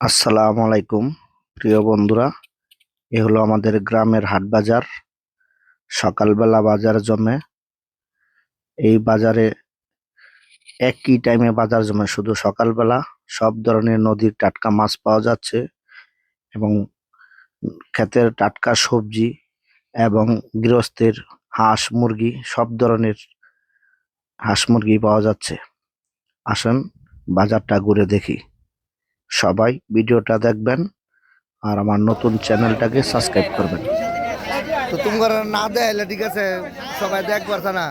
আসসালামু আলাইকুম প্রিয় বন্ধুরা। এ হলো আমাদের গ্রামের হাট বাজার। সকালবেলা বাজার জমে। এই বাজারে একই টাইমে বাজার জমে, শুধু সকালবেলা। সব ধরনের নদীর টাটকা মাছ পাওয়া যাচ্ছে এবং ক্ষেতের টাটকা সবজি এবং গৃহস্থের হাঁস মুরগি, সব ধরনের হাঁস মুরগি পাওয়া যাচ্ছে। আসুন বাজারটা ঘুরে দেখি। সবাই ভিডিওটা দেখবেন আর আমার নতুন চ্যানেলটাকে সাবস্ক্রাইব করবেন। তো তোমার না দেয় ঠিক আছে, সবাই দেখ পারছে না।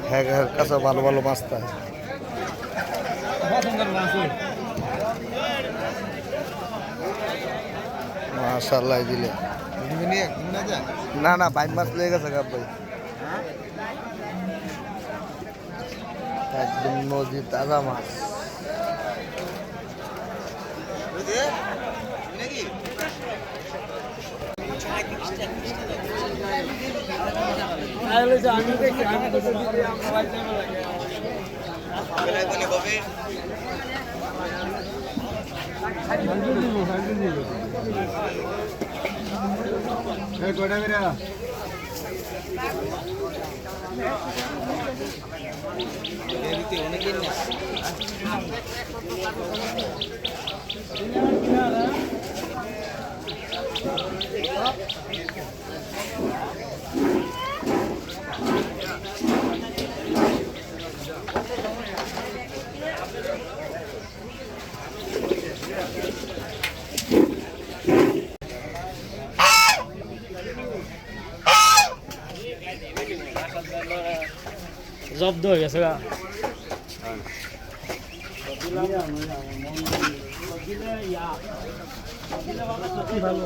হ্যাঁ কাছে ভালো ভালো মাছ থাকে। মাশাআল্লাহ দিলে না না বাইন মাছ লেগে গেছে গা ভাই, একদম নদী তাজা মাছ। জব্দ হয়ে গেছে গা। ভালো